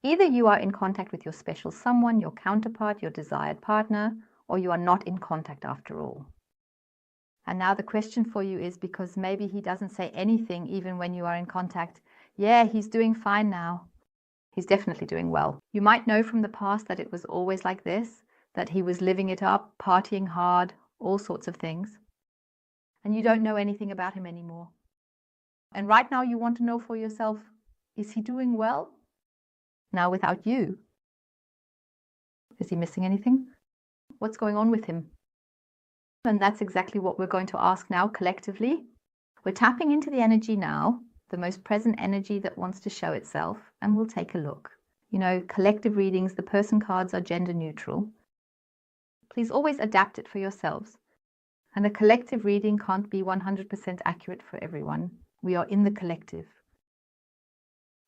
Either you are in contact with your special someone, your counterpart, your desired partner, or you are not in contact after all. And now the question for you is, because maybe he doesn't say anything even when you are in contact, yeah, he's doing fine now. He's definitely doing well. You might know from the past that it was always like this, that he was living it up, partying hard, all sorts of things. And you don't know anything about him anymore. And right now you want to know for yourself, is he doing well? Now without you. Is he missing anything? What's going on with him? And that's exactly what we're going to ask now collectively. We're tapping into the energy now, the most present energy that wants to show itself, and we'll take a look. You know, collective readings, the person cards are gender neutral. Please always adapt it for yourselves. And a collective reading can't be 100% accurate for everyone. We are in the collective.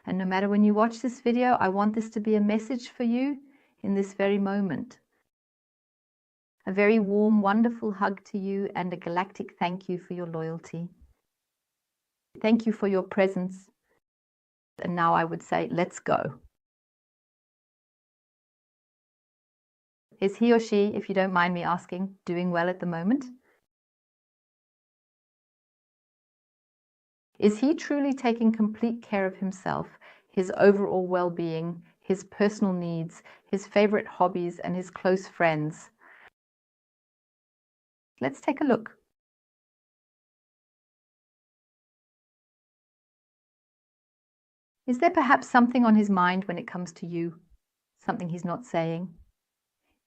And no matter when you watch this video, I want this to be a message for you in this very moment. A very warm, wonderful hug to you and a galactic thank you for your loyalty. Thank you for your presence. And now I would say, let's go. Is he or she, if you don't mind me asking, doing well at the moment? Is he truly taking complete care of himself, his overall well-being, his personal needs, his favorite hobbies, and his close friends? Let's take a look. Is there perhaps something on his mind when it comes to you? Something he's not saying?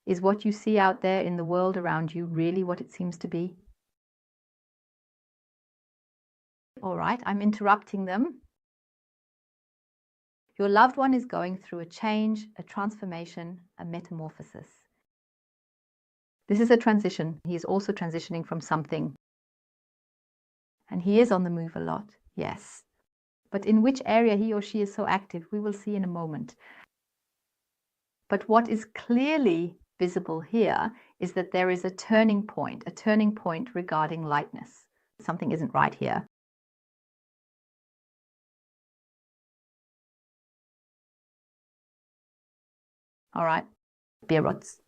Is what you see out there in the world around you really what it seems to be? All right, I'm interrupting them. Your loved one is going through a change, a transformation, a metamorphosis. This is a transition. He is also transitioning from something. And he is on the move a lot, yes. But in which area he or she is so active, we will see in a moment. But what is clearly visible here is that there is a turning point regarding lightness. Something isn't right here. All right, beer rods.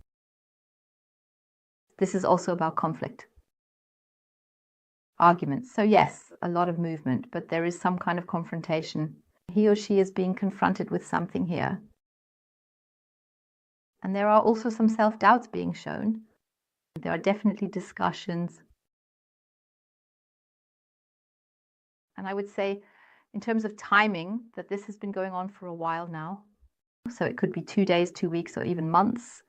This is also about conflict. Arguments. So yes, a lot of movement, but there is some kind of confrontation. He or she is being confronted with something here. And there are also some self-doubts being shown. There are definitely discussions. And I would say, in terms of timing, that this has been going on for a while now. So it could be 2 days, 2 weeks, or even months.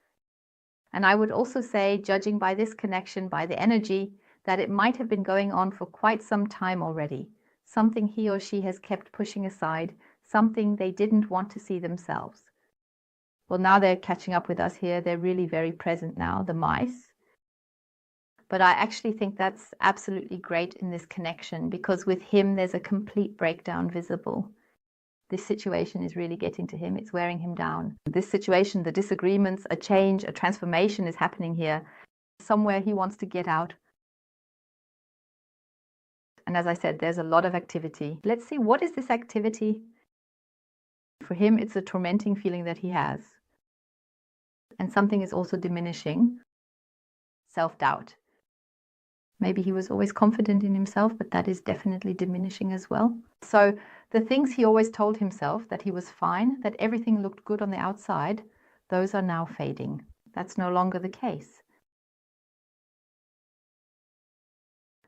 And I would also say, judging by this connection, by the energy, that it might have been going on for quite some time already. Something he or she has kept pushing aside, something they didn't want to see themselves. Well, now they're catching up with us here. They're really very present now, the mice. But I actually think that's absolutely great in this connection, because with him, there's a complete breakdown visible. This situation is really getting to him. It's wearing him down. This situation, the disagreements, a change, a transformation is happening here. Somewhere he wants to get out. And as I said, there's a lot of activity. Let's see, what is this activity? For him, it's a tormenting feeling that he has. And something is also diminishing. Self-doubt. Maybe he was always confident in himself, but that is definitely diminishing as well. So the things he always told himself, that he was fine, that everything looked good on the outside, those are now fading. That's no longer the case.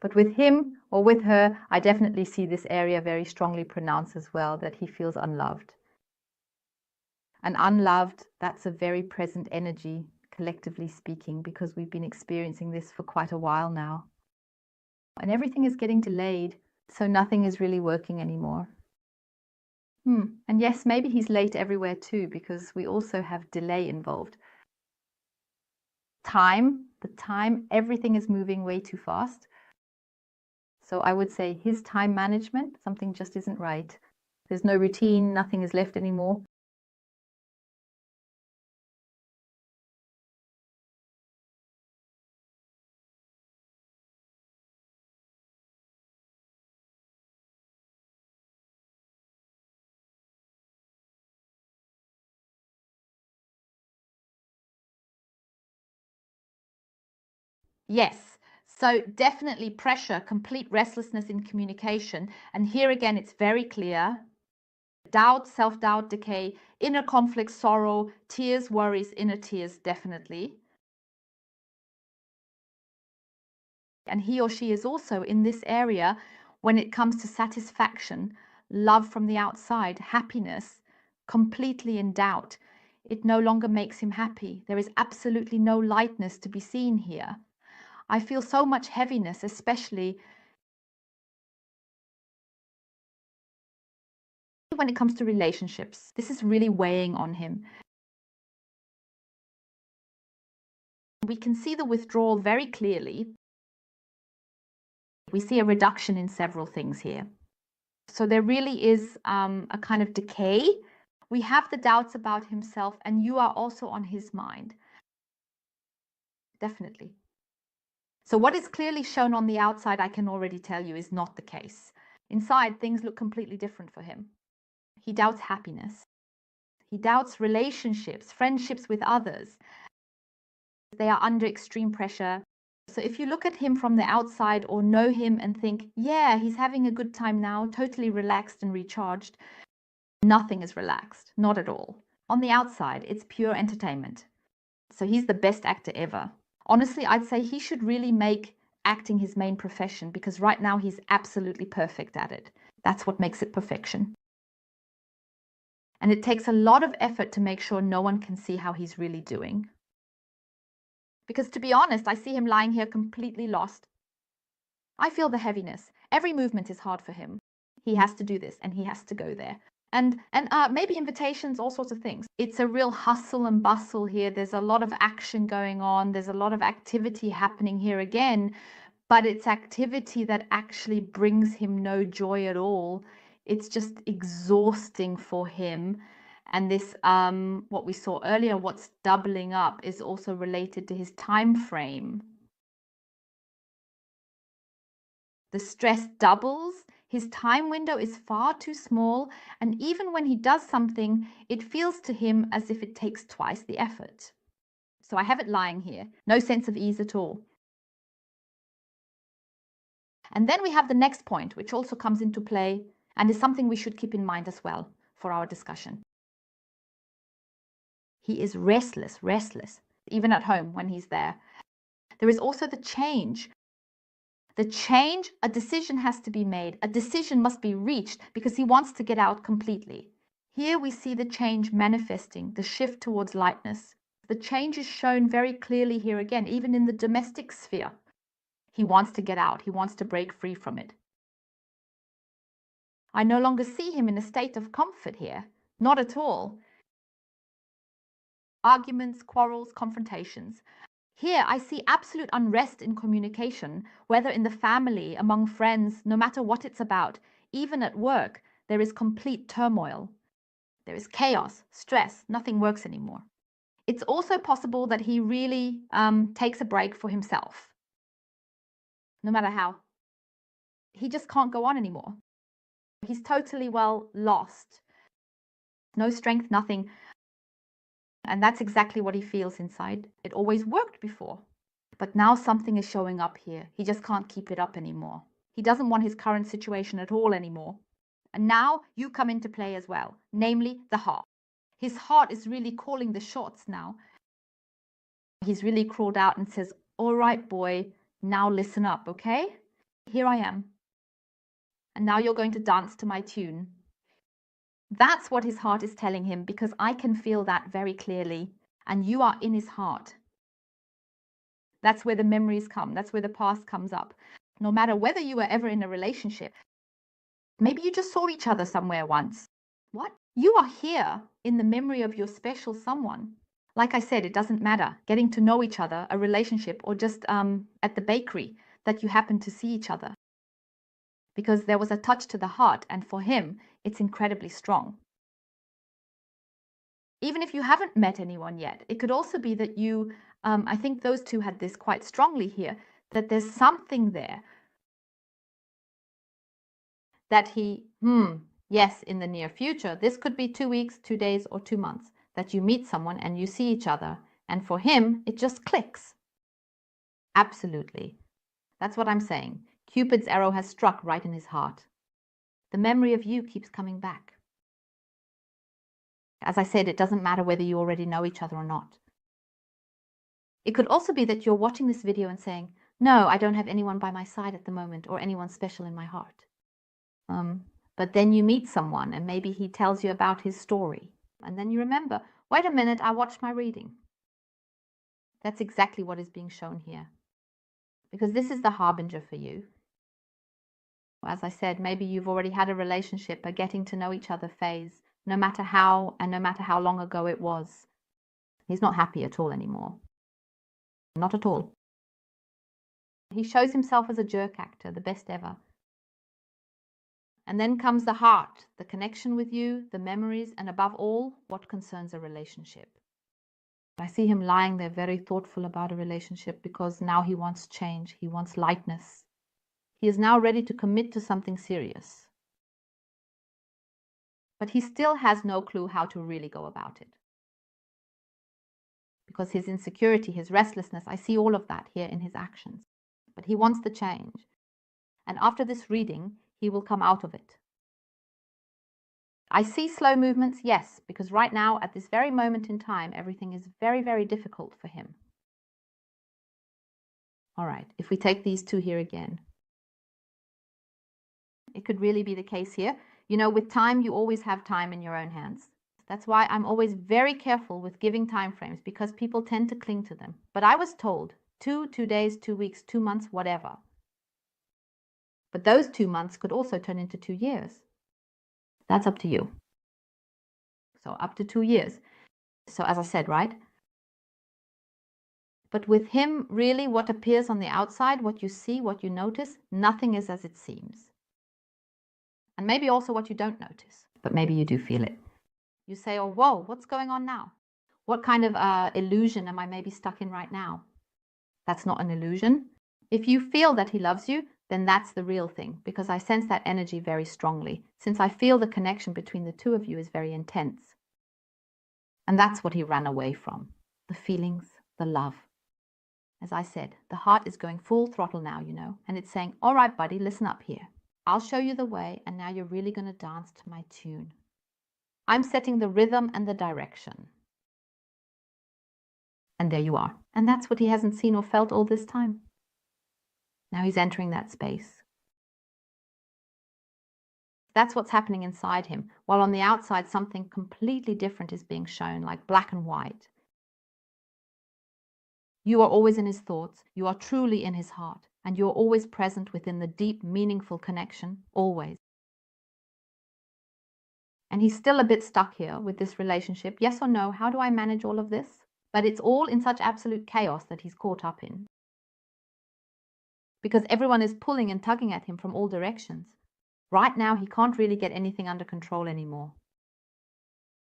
But with him or with her, I definitely see this area very strongly pronounced as well, that he feels unloved. And unloved, that's a very present energy, collectively speaking, because we've been experiencing this for quite a while now. And everything is getting delayed, so nothing is really working anymore. And yes, maybe he's late everywhere too, because we also have delay involved. Everything is moving way too fast. So I would say his time management, something just isn't right. There's no routine, nothing is left anymore. Yes. So definitely pressure, complete restlessness in communication. And here again, it's very clear. Doubt, self-doubt, decay, inner conflict, sorrow, tears, worries, inner tears, definitely. And he or she is also in this area when it comes to satisfaction, love from the outside, happiness, completely in doubt. It no longer makes him happy. There is absolutely no lightness to be seen here. I feel so much heaviness, especially when it comes to relationships. This is really weighing on him. We can see the withdrawal very clearly. We see a reduction in several things here. So there really is a kind of decay. We have the doubts about himself, and you are also on his mind. Definitely. So what is clearly shown on the outside, I can already tell you, is not the case. Inside, things look completely different for him. He doubts happiness. He doubts relationships, friendships with others. They are under extreme pressure. So if you look at him from the outside or know him and think, yeah, he's having a good time now, totally relaxed and recharged, nothing is relaxed, not at all. On the outside, it's pure entertainment. So he's the best actor ever. Honestly, I'd say he should really make acting his main profession, because right now he's absolutely perfect at it. That's what makes it perfection. And it takes a lot of effort to make sure no one can see how he's really doing. Because to be honest, I see him lying here completely lost. I feel the heaviness. Every movement is hard for him. He has to do this and he has to go there. And maybe invitations, all sorts of things. It's a real hustle and bustle here. There's a lot of action going on. There's a lot of activity happening here again, but it's activity that actually brings him no joy at all. It's just exhausting for him. And this, what we saw earlier, what's doubling up, is also related to his time frame. The stress doubles. His time window is far too small, and even when he does something, it feels to him as if it takes twice the effort. So I have it lying here. No sense of ease at all. And then we have the next point, which also comes into play and is something we should keep in mind as well for our discussion. He is restless, even at home when he's there. There is also the change. The change, a decision has to be made. A decision must be reached because he wants to get out completely. Here we see the change manifesting, the shift towards lightness. The change is shown very clearly here again, even in the domestic sphere. He wants to get out. He wants to break free from it. I no longer see him in a state of comfort here. Not at all. Arguments, quarrels, confrontations. Here I see absolute unrest in communication, whether in the family, among friends, no matter what it's about. Even at work, there is complete turmoil. There is chaos, stress, nothing works anymore. It's also possible that he really takes a break for himself. No matter how. He just can't go on anymore. He's totally, well, lost. No strength, nothing. And that's exactly what he feels inside. It always worked before. But now something is showing up here. He just can't keep it up anymore. He doesn't want his current situation at all anymore. And now you come into play as well, namely the heart. His heart is really calling the shots now. He's really crawled out and says, all right, boy, now listen up, okay? Here I am. And now you're going to dance to my tune. That's what his heart is telling him, because I can feel that very clearly. And you are in his heart. That's where the memories come. That's where the past comes up. No matter whether you were ever in a relationship, maybe you just saw each other somewhere once. What? You are here in the memory of your special someone. Like I said, it doesn't matter. Getting to know each other, a relationship, or just at the bakery that you happen to see each other. Because there was a touch to the heart, and for him, it's incredibly strong. Even if you haven't met anyone yet, it could also be that you, I think those two had this quite strongly here, that there's something there that he, yes, in the near future, this could be 2 weeks, 2 days, or 2 months, that you meet someone and you see each other. And for him, it just clicks. Absolutely. That's what I'm saying. Cupid's arrow has struck right in his heart. The memory of you keeps coming back. As I said, it doesn't matter whether you already know each other or not. It could also be that you're watching this video and saying, no, I don't have anyone by my side at the moment or anyone special in my heart. But then you meet someone and maybe he tells you about his story. And then you remember, wait a minute, I watched my reading. That's exactly what is being shown here. Because this is the harbinger for you. As I said, maybe you've already had a relationship, a getting to know each other phase, no matter how and no matter how long ago it was. He's not happy at all anymore. Not at all. He shows himself as a jerk actor, the best ever. And then comes the heart, the connection with you, the memories, and above all, what concerns a relationship. I see him lying there very thoughtful about a relationship because now he wants change, he wants lightness. He is now ready to commit to something serious. But he still has no clue how to really go about it. Because his insecurity, his restlessness, I see all of that here in his actions. But he wants the change. And after this reading, he will come out of it. I see slow movements, yes, because right now, at this very moment in time, everything is very, very difficult for him. All right, if we take these two here again. It could really be the case here. You know, with time, you always have time in your own hands. That's why I'm always very careful with giving time frames, because people tend to cling to them. But I was told 2 days, 2 weeks, 2 months, whatever. But those 2 months could also turn into 2 years. That's up to you. So up to 2 years. So as I said, right? But with him, really what appears on the outside, what you see, what you notice, nothing is as it seems. And maybe also what you don't notice, but maybe you do feel it. You say, oh, whoa, what's going on now? What kind of illusion am I maybe stuck in right now? That's not an illusion. If you feel that he loves you, then that's the real thing, because I sense that energy very strongly, since I feel the connection between the two of you is very intense. And that's what he ran away from, the feelings, the love. As I said, the heart is going full throttle now, you know, and it's saying, all right, buddy, listen up here. I'll show you the way, and now you're really going to dance to my tune. I'm setting the rhythm and the direction. And there you are. And that's what he hasn't seen or felt all this time. Now he's entering that space. That's what's happening inside him, while on the outside something completely different is being shown, like black and white. You are always in his thoughts, you are truly in his heart, and you are always present within the deep, meaningful connection, always. And he's still a bit stuck here with this relationship. Yes or no, how do I manage all of this? But it's all in such absolute chaos that he's caught up in. Because everyone is pulling and tugging at him from all directions. Right now, he can't really get anything under control anymore.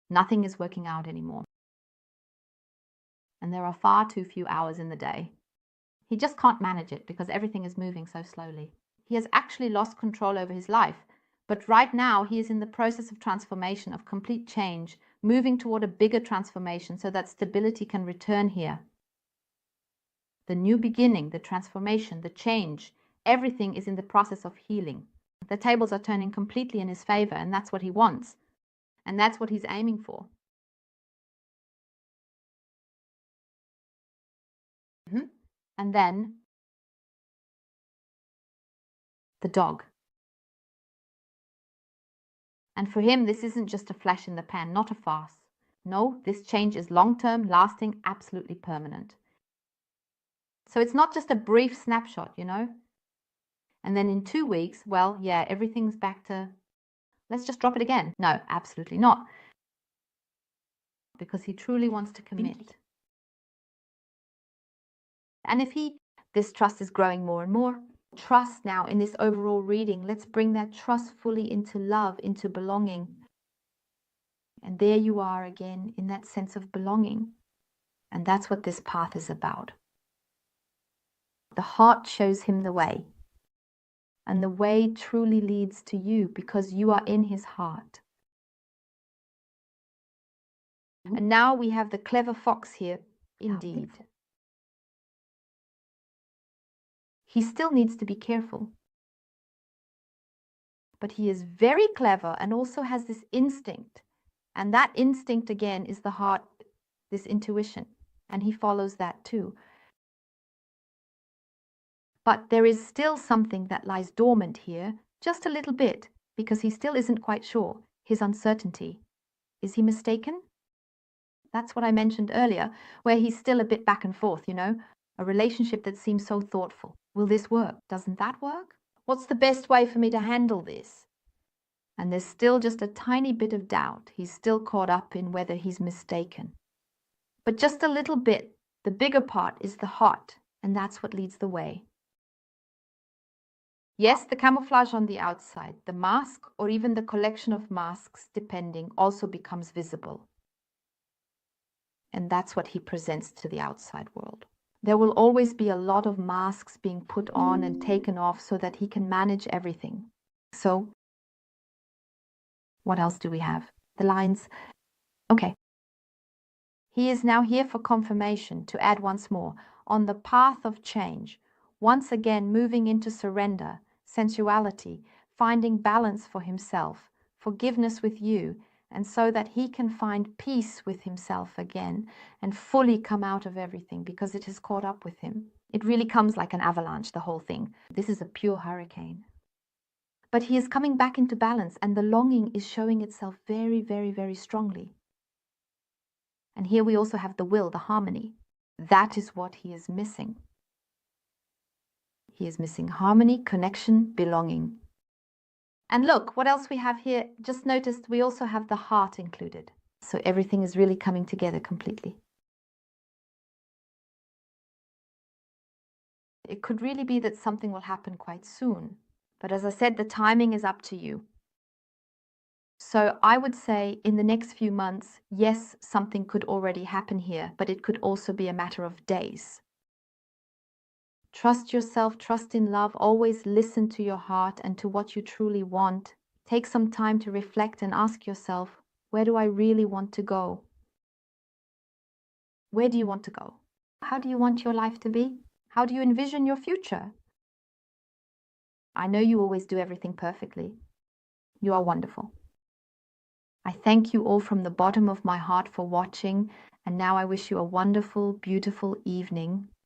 Nothing is working out anymore. And there are far too few hours in the day. He just can't manage it because everything is moving so slowly. He has actually lost control over his life. But right now, he is in the process of transformation, of complete change, moving toward a bigger transformation so that stability can return here. The new beginning, the transformation, the change, everything is in the process of healing. The tables are turning completely in his favor, and that's what he wants. And that's what he's aiming for. And then the dog. And for him, this isn't just a flash in the pan, not a farce. No, this change is long-term, lasting, absolutely permanent. So it's not just a brief snapshot, you know? And then in 2 weeks, well, yeah, everything's back to, let's just drop it again. No, absolutely not. Because he truly wants to commit. And if this trust is growing more and more, trust now in this overall reading, let's bring that trust fully into love, into belonging. And there you are again in that sense of belonging. And that's what this path is about. The heart shows him the way. And the way truly leads to you because you are in his heart. And now we have the clever fox here, indeed. He still needs to be careful. But he is very clever and also has this instinct. And that instinct, again, is the heart, this intuition. And he follows that too. But there is still something that lies dormant here, just a little bit, because he still isn't quite sure. His uncertainty. Is he mistaken? That's what I mentioned earlier, where he's still a bit back and forth, you know? A relationship that seems so thoughtful. Will this work? Doesn't that work? What's the best way for me to handle this? And there's still just a tiny bit of doubt. He's still caught up in whether he's mistaken. But just a little bit. The bigger part is the heart, and that's what leads the way. Yes, the camouflage on the outside, the mask, or even the collection of masks, depending, also becomes visible. And that's what he presents to the outside world. There will always be a lot of masks being put on and taken off so that he can manage everything. So, what else do we have? The lines. Okay. He is now here for confirmation, to add once more, on the path of change, once again moving into surrender, sensuality, finding balance for himself, forgiveness with you, and so that he can find peace with himself again and fully come out of everything because it has caught up with him. It really comes like an avalanche, the whole thing. This is a pure hurricane. But he is coming back into balance, and the longing is showing itself very, very, very strongly. And here we also have the will, the harmony. That is what he is missing. He is missing harmony, connection, belonging. And look, what else we have here? Just noticed we also have the heart included. So everything is really coming together completely. It could really be that something will happen quite soon. But as I said, the timing is up to you. So I would say in the next few months, yes, something could already happen here, but it could also be a matter of days. Trust yourself, trust in love, always listen to your heart and to what you truly want. Take some time to reflect and ask yourself, where do I really want to go? Where do you want to go? How do you want your life to be? How do you envision your future? I know you always do everything perfectly. You are wonderful. I thank you all from the bottom of my heart for watching, and now I wish you a wonderful, beautiful evening.